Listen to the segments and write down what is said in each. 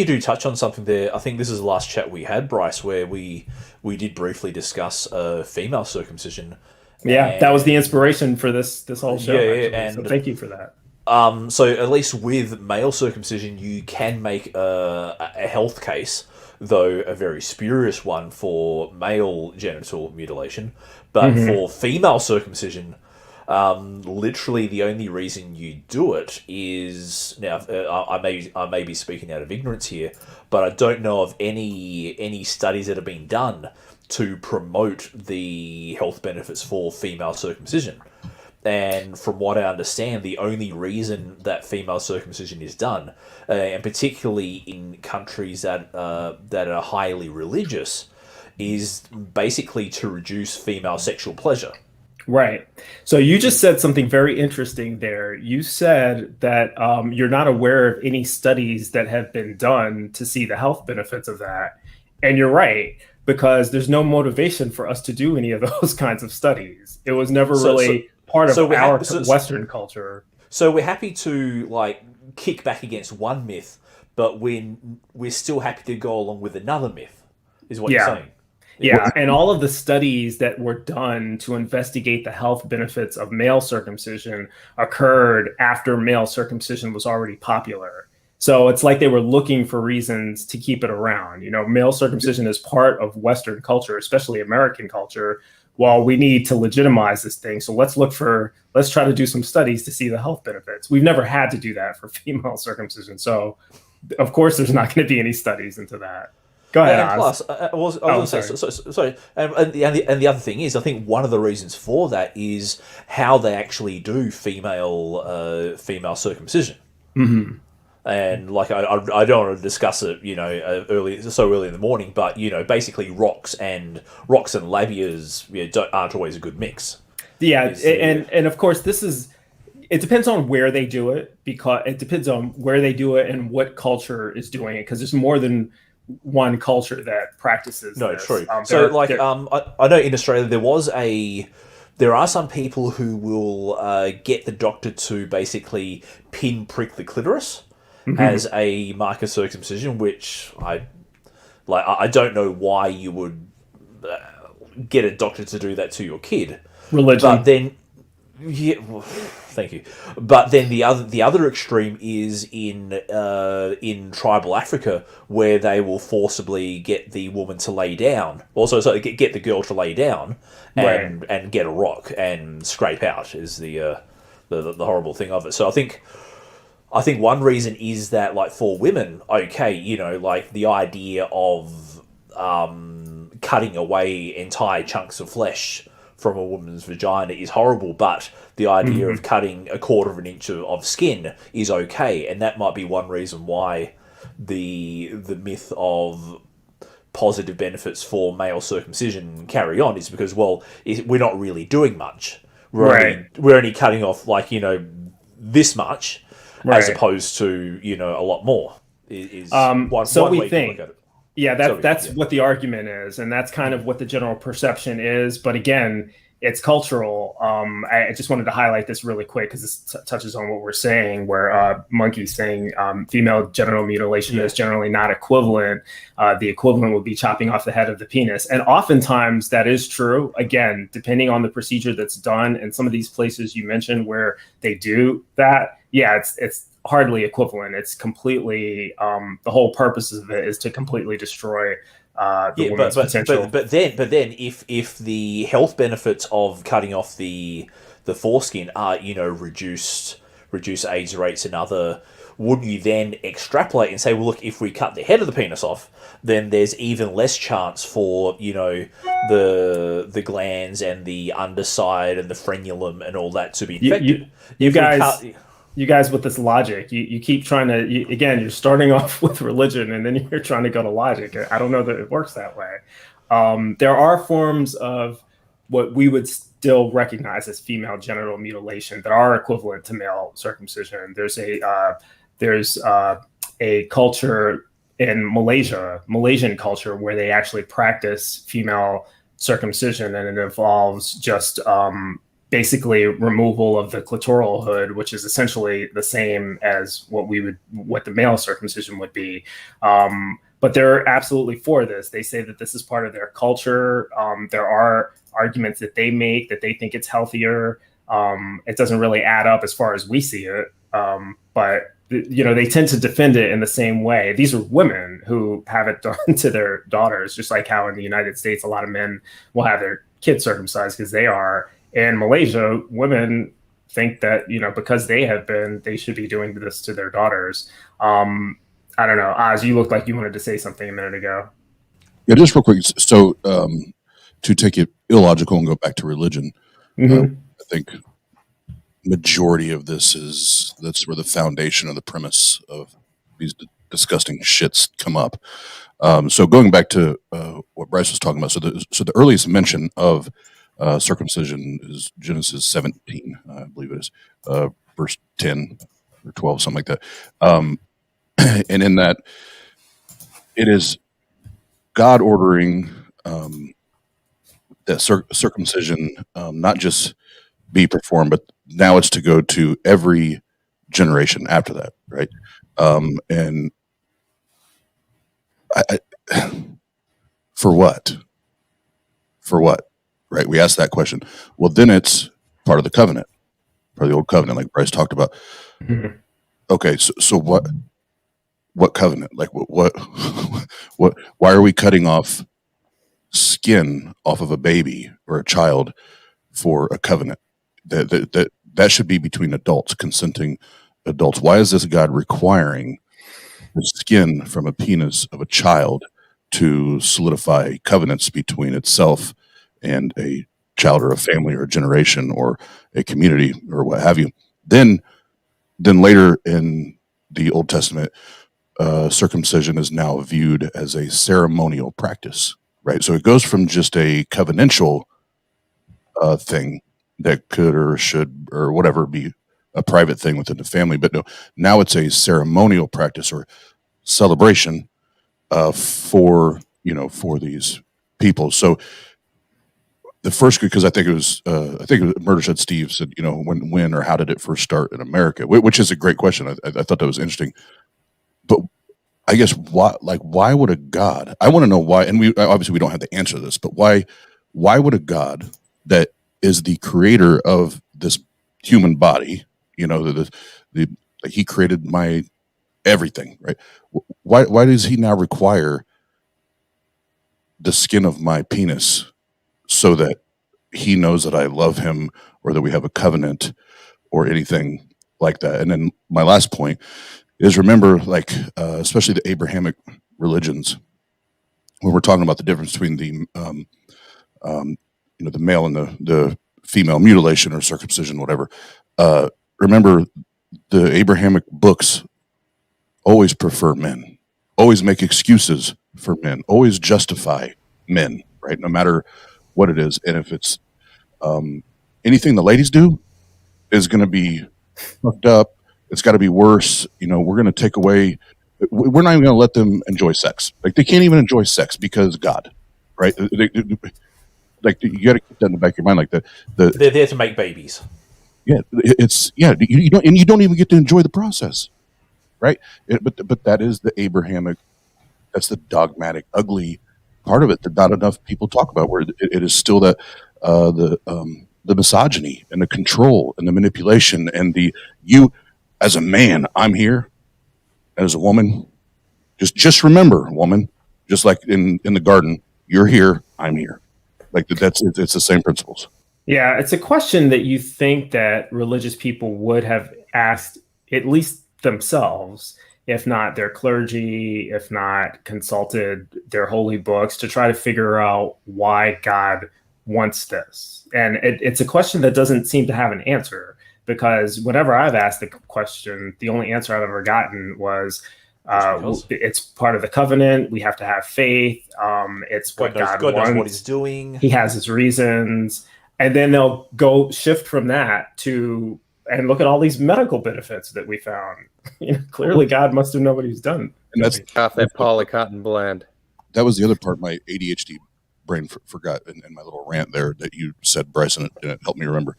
you do touch on something there. I think this is the last chat we had, Bryce, where we did briefly discuss female circumcision. Yeah, that was the And inspiration for this whole yeah, show, yeah, actually. So and thank you for that. so at least with male circumcision, you can make a health case, though a very spurious one for male genital mutilation. But Hmm. for female circumcision, literally the only reason you do it is now. I may be speaking out of ignorance here, but I don't know of any studies that have been done to promote the health benefits for female circumcision. And from what I understand, the only reason that female circumcision is done, and particularly in countries that are highly religious, is basically to reduce female sexual pleasure. Right. So you just said something very interesting there. You said that you're not aware of any studies that have been done to see the health benefits of that. And you're right, because there's no motivation for us to do any of those kinds of studies. It was never So, so, really part of so we're our so, Western culture. so we're happy to like kick back against one myth, but we're still happy to go along with another myth, is what you're Yeah. saying. Yeah. Yeah, and all of the studies that were done to investigate the health benefits of male circumcision occurred after male circumcision was already popular. So it's like they were looking for reasons to keep it around. You know, male circumcision is part of Western culture, especially American culture. Well, we need to legitimize this thing. So let's try to do some studies to see the health benefits. We've never had to do that for female circumcision. So, of course, there's not going to be any studies into that. Go ahead, And Oz. plus, I was Oh, going I'm to say, sorry. sorry, and the other thing is, I think one of the reasons for that is how they actually do female circumcision. Hmm. And like, I don't want to discuss it, early in the morning, but basically rocks and labias aren't always a good mix. Yeah, Is the and of course it depends on where they do it, because it depends on where they do it and what culture is doing it, because there's more than one culture that practices No, this. true. So like, I know in Australia there are some people who will get the doctor to basically pin prick the clitoris Mhm. as a mark of circumcision, which I don't know why you would get a doctor to do that to your kid, but Religion. then yeah, well, thank you. But then the other extreme is in tribal Africa, where they will forcibly get the woman to lay down. Also, so get the girl to lay down Right. and get a rock and scrape out is the horrible thing of it. So I think one reason is that, like, for women, okay, like the idea of cutting away entire chunks of flesh from a woman's vagina is horrible, but the idea of Mhm. cutting a quarter of an inch of skin is okay, and that might be one reason why the myth of positive benefits for male circumcision carry on is because, well, we're not really doing much. We're Right. only we're only cutting off, like, this much, as Right. opposed to a lot more. Is So one we way to look think. at it. Yeah, Sorry, that's yeah. what the argument is, and that's kind of what the general perception is. But again, it's cultural. I just wanted to highlight this really quick because this touches on what we're saying, where Monkey's saying female genital mutilation Yeah. is generally not equivalent. The equivalent would be chopping off the head of the penis, and oftentimes that is true. Again, depending on the procedure that's done, and some of these places you mentioned where they do that, yeah, it's hardly equivalent. It's completely the whole purpose of it is to completely destroy the Yeah, but woman's but but potential. but then if the health benefits of cutting off the foreskin are reduce AIDS rates and other, wouldn't you then extrapolate and say, well, look, if we cut the head of the penis off, then there's even less chance for the glands and the underside and the frenulum and all that to be You infected. you you If we cut, guys you guys with this logic, you keep trying to again. You're starting off with religion and then you're trying to go to logic. I don't know that it works that way. There are forms of what we would still recognize as female genital mutilation that are equivalent to male circumcision. There's a culture in Malaysian culture, where they actually practice female circumcision, and it involves just basically removal of the clitoral hood, which is essentially the same as what the male circumcision would be. But they're absolutely for this. They say that this is part of their culture. There are arguments that they make that they think it's healthier. It doesn't really add up as far as we see it. But they tend to defend it in the same way. These are women who have it done to their daughters, just like how in the United States, a lot of men will have their kids circumcised because they are. In Malaysia, women think that, because they should be doing this to their daughters. I don't know. Oz, you looked like you wanted to say something a minute ago. Yeah, just real quick. So to take it illogical and go back to religion, I think majority of that's where the foundation of the premise of these disgusting shits come up. So going back to what Bryce was talking about, so the earliest mention of circumcision is Genesis 17, I believe it is, verse 10 or 12, something like that. And in that, it is God ordering that circumcision not just be performed, but now it's to go to every generation after that, right? And I for what? For what? Right? We asked that question. Well, then it's part of the covenant, part of the old covenant, like Bryce talked about. Mm-hmm. Okay, so what covenant? Like what? Why are we cutting off skin off of a baby or a child for a covenant? That should be between adults, consenting adults. Why is this God requiring the skin from a penis of a child to solidify covenants between itself and a child or a family or a generation or a community or what have you? Then later in the Old Testament, circumcision is now viewed as a ceremonial practice, right? So it goes from just a covenantal thing that could or should or whatever be a private thing within the family, but no, now it's a ceremonial practice or celebration for these people. So the first, because I think it was Murder Shed Steve said, when or how did it first start in America? Which is a great question. I thought that was interesting. But I guess why would a God? I want to know why, and we don't have the answer to this, but why would a God that is the creator of this human body, he created my everything, right? Why does he now require the skin of my penis so that he knows that I love him or that we have a covenant or anything like that? And then my last point is, remember, especially the Abrahamic religions, when we're talking about the difference between the the male and the female mutilation or circumcision, whatever. Remember, the Abrahamic books always prefer men, always make excuses for men, always justify men, right? No matter what it is. And if it's anything the ladies do is going to be fucked up, it's got to be worse. We're going to take away, we're not even going to let them enjoy sex. Like, they can't even enjoy sex because God, right? You got to keep that in the back of your mind. Like they're there to make babies. Yeah, you don't even get to enjoy the process, right? But that is the Abrahamic. That's the dogmatic, ugly part of it that not enough people talk about. Where it is still that the misogyny and the control and the manipulation and you as a man, I'm here. As a woman, just remember, woman, just like in the garden, you're here, I'm here. Like it's the same principles. Yeah, it's a question that you think that religious people would have asked at least themselves, if not their clergy, if not consulted their holy books to try to figure out why God wants this. And it's a question that doesn't seem to have an answer, because whenever I've asked the question, the only answer I've ever gotten was, it's part of the covenant. We have to have faith. It's what God wants. Knows what he's doing. He has his reasons. And then they'll go shift from that to, and look at all these medical benefits that we found. Clearly God must have known what he's done. And that's off that polycotton blend. That was the other part my ADHD brain forgot in my little rant there that you said, Bryce, and it helped me remember.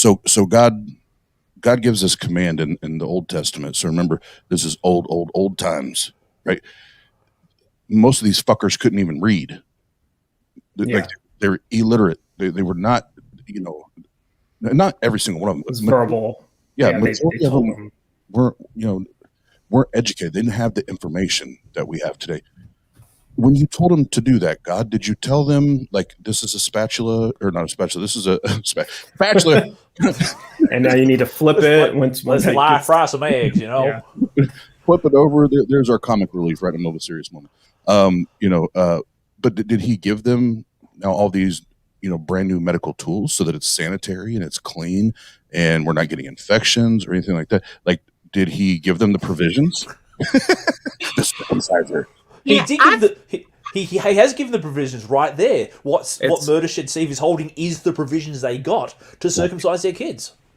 So God gives us command in the Old Testament. So remember, this is old times, right? Most of these fuckers couldn't even read. Yeah. Like they're illiterate. They were not, not every single one of them. It's verbal. Yeah, they majority of told them weren't educated. They didn't have the information that we have today. When you told them to do that, God, did you tell them, like, this is a spatula, or not a spatula, this is a spatula. And now you need to flip it. Once Let's fry some eggs, you know? Yeah. Flip it over. There's our comic relief right in the middle of a serious moment. But did he give them now all these, brand new medical tools so that it's sanitary and it's clean and we're not getting infections or anything like that? Like, did he give them the provisions? He did give he has given the provisions right there. What Murder Shed Steve is holding is the provisions they got to circumcise their kids.